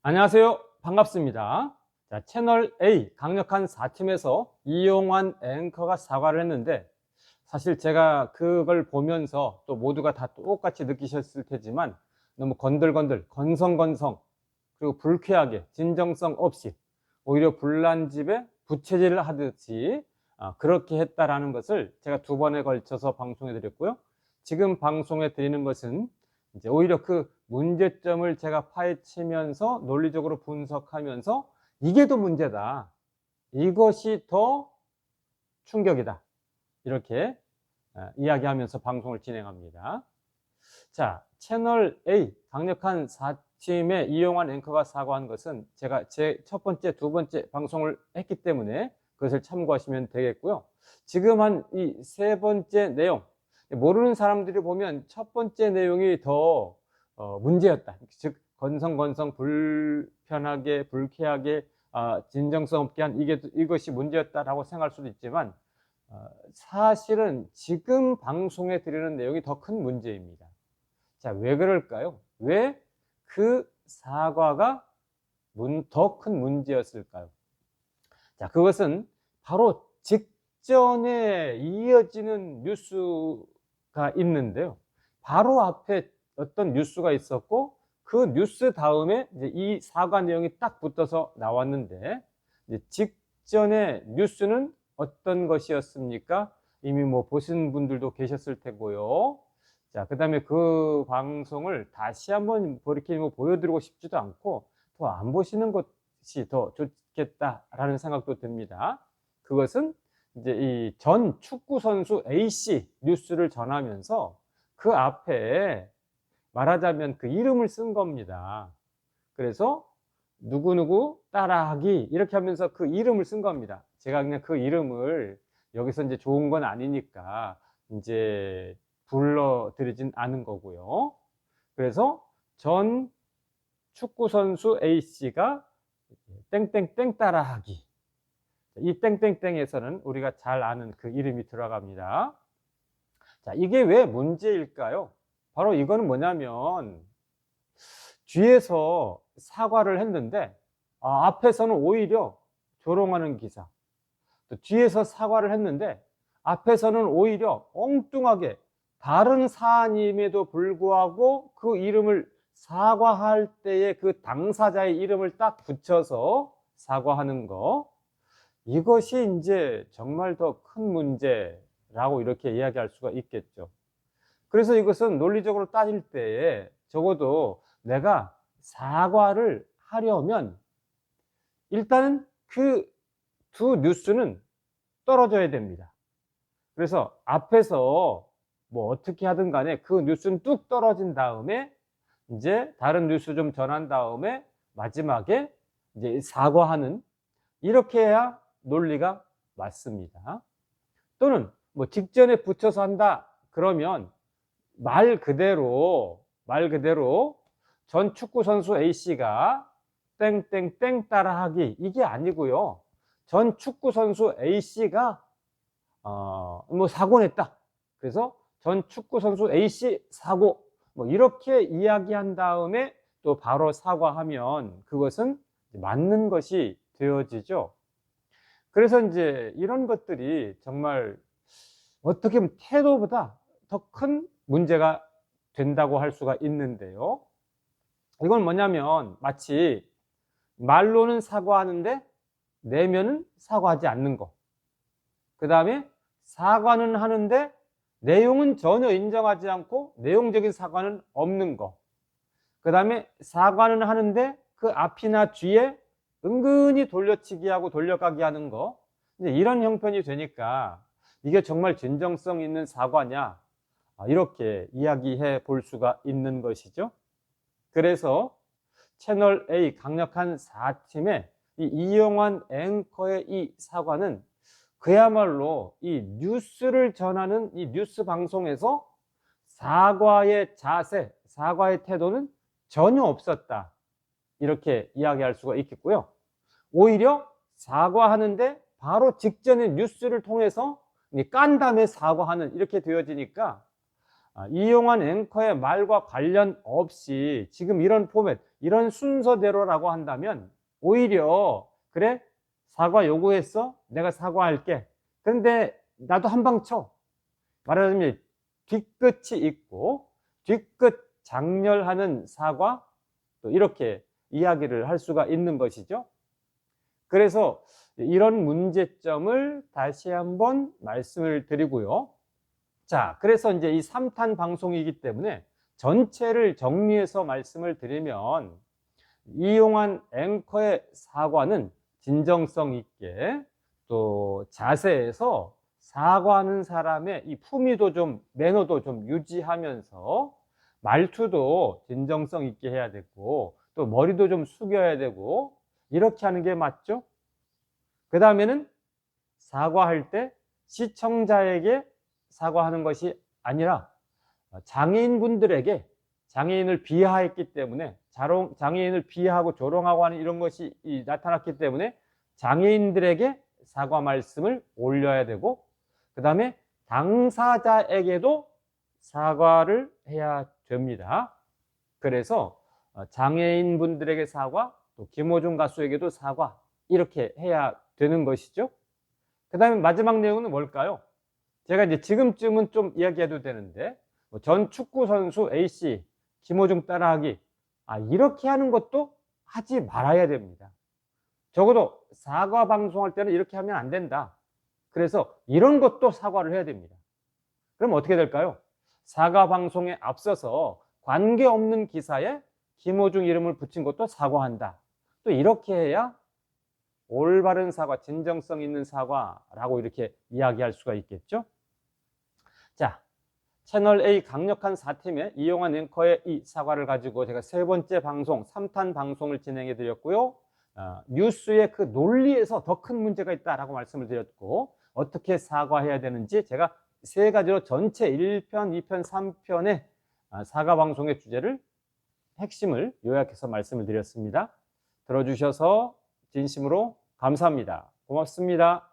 안녕하세요. 반갑습니다. 자, 채널 A 강력한 4팀에서 이용환 앵커가 사과를 했는데, 사실 제가 그걸 보면서 또 모두가 다 똑같이 느끼셨을 테지만 너무 건들건들, 건성건성, 그리고 불쾌하게 진정성 없이 오히려 불난집에 부채질을 하듯이 그렇게 했다라는 것을 제가 2번에 걸쳐서 방송해 드렸고요. 지금 방송해 드리는 것은 이제 오히려 그 문제점을 제가 파헤치면서 논리적으로 분석하면서 이게 더 문제다, 이것이 더 충격이다, 이렇게 이야기하면서 방송을 진행합니다. 자, 채널 A 강력한 4팀의 이용환 앵커가 사과한 것은 제가 제 첫 번째, 두 번째 방송을 했기 때문에 그것을 참고하시면 되겠고요. 지금 한 이 세 번째 내용, 모르는 사람들이 보면 첫 번째 내용이 더 문제였다, 즉 건성건성 불편하게 불쾌하게 진정성 없게 한 이것이 문제였다라고 생각할 수도 있지만, 사실은 지금 방송에 드리는 내용이 더 큰 문제입니다. 자, 왜 그럴까요? 왜 그 사과가 더 큰 문제였을까요? 자, 그것은 바로 직전에 이어지는 뉴스가 있는데요. 바로 앞에 어떤 뉴스가 있었고, 그 뉴스 다음에 이제 이 사과 내용이 딱 붙어서 나왔는데, 이제 직전에 뉴스는 어떤 것이었습니까? 이미 뭐 보신 분들도 계셨을 테고요. 자, 그 다음에 그 방송을 다시 한번 이렇게 뭐 보여드리고 싶지도 않고 더 안 보시는 것이 더 좋겠다라는 생각도 듭니다. 그것은 이제 이 전 축구 선수 A씨 뉴스를 전하면서 그 앞에 말하자면 그 이름을 쓴 겁니다. 그래서 누구누구 따라하기 이렇게 하면서 그 이름을 쓴 겁니다. 제가 그냥 그 이름을 여기서 이제 좋은 건 아니니까 이제 불러드리진 않은 거고요. 그래서 전 축구 선수 A씨가 땡땡땡 따라하기, 이 땡땡땡에서는 우리가 잘 아는 그 이름이 들어갑니다. 자, 이게 왜 문제일까요? 바로 이거는 뭐냐면, 뒤에서 사과를 했는데 앞에서는 오히려 조롱하는 기사, 또 뒤에서 사과를 했는데 앞에서는 오히려 엉뚱하게 다른 사안임에도 불구하고 그 이름을 사과할 때에 그 당사자의 이름을 딱 붙여서 사과하는 거, 이것이 이제 정말 더 큰 문제라고 이렇게 이야기할 수가 있겠죠. 그래서 이것은 논리적으로 따질 때에 적어도 내가 사과를 하려면 일단은 그 두 뉴스는 떨어져야 됩니다. 그래서 앞에서 뭐 어떻게 하든 간에 그 뉴스는 뚝 떨어진 다음에 이제 다른 뉴스 좀 전한 다음에 마지막에 이제 사과하는, 이렇게 해야 논리가 맞습니다. 또는 뭐 직전에 붙여서 한다 그러면 말 그대로 전 축구 선수 A씨가 땡땡땡 따라하기, 이게 아니고요. 전 축구 선수 A씨가 뭐 사고 냈다, 그래서 전 축구 선수 A씨 사고, 뭐 이렇게 이야기한 다음에 또 바로 사과하면 그것은 맞는 것이 되어지죠. 그래서 이제 이런 것들이 정말 어떻게 보면 태도보다 더 큰 문제가 된다고 할 수가 있는데요. 이건 뭐냐면 마치 말로는 사과하는데 내면은 사과하지 않는 거, 그 다음에 사과는 하는데 내용은 전혀 인정하지 않고 내용적인 사과는 없는 거, 그 다음에 사과는 하는데 그 앞이나 뒤에 은근히 돌려치기하고 돌려가기 하는 거, 이제 이런 형편이 되니까 이게 정말 진정성 있는 사과냐, 이렇게 이야기해 볼 수가 있는 것이죠. 그래서 채널 A 강력한 4팀의 이 이용환 앵커의 이 사과는 그야말로 이 뉴스를 전하는 이 뉴스 방송에서 사과의 자세, 사과의 태도는 전혀 없었다, 이렇게 이야기할 수가 있겠고요. 오히려 사과하는데 바로 직전에 뉴스를 통해서 깐 다음에 사과하는, 이렇게 되어지니까 이용환 앵커의 말과 관련 없이 지금 이런 포맷, 이런 순서대로라고 한다면 오히려 그래 사과 요구했어? 내가 사과할게. 그런데 나도 한 방 쳐. 말하자면 뒤끝이 있고 뒤끝 장렬하는 사과, 또 이렇게 이야기를 할 수가 있는 것이죠. 그래서 이런 문제점을 다시 한번 말씀을 드리고요. 자, 그래서 이제 이 3탄 방송이기 때문에 전체를 정리해서 말씀을 드리면, 이용한 앵커의 사과는 진정성 있게, 또 자세에서 사과하는 사람의 이 품위도 좀, 매너도 좀 유지하면서 말투도 진정성 있게 해야 되고, 또 머리도 좀 숙여야 되고, 이렇게 하는 게 맞죠? 그 다음에는 사과할 때 시청자에게 사과하는 것이 아니라 장애인분들에게, 장애인을 비하했기 때문에, 장애인을 비하하고 조롱하고 하는 이런 것이 나타났기 때문에 장애인들에게 사과 말씀을 올려야 되고, 그 다음에 당사자에게도 사과를 해야 됩니다. 그래서 장애인분들에게 사과, 또 김호중 가수에게도 사과, 이렇게 해야 되는 것이죠. 그 다음에 마지막 내용은 뭘까요? 제가 이제 지금쯤은 좀 이야기해도 되는데, 전 축구 선수 A씨 김호중 따라하기, 이렇게 하는 것도 하지 말아야 됩니다. 적어도 사과 방송할 때는 이렇게 하면 안 된다. 그래서 이런 것도 사과를 해야 됩니다. 그럼 어떻게 될까요? 사과 방송에 앞서서 관계없는 기사에 김호중 이름을 붙인 것도 사과한다. 또 이렇게 해야 올바른 사과, 진정성 있는 사과라고 이렇게 이야기할 수가 있겠죠. 자, 채널 A 강력한 4팀의 이용한 앵커의 이 사과를 가지고 제가 세 번째 방송, 3탄 방송을 진행해 드렸고요. 뉴스의 그 논리에서 더 큰 문제가 있다라고 말씀을 드렸고, 어떻게 사과해야 되는지 제가 세 가지로 전체 1편, 2편, 3편의 사과 방송의 주제를, 핵심을 요약해서 말씀을 드렸습니다. 들어주셔서 진심으로 감사합니다. 고맙습니다.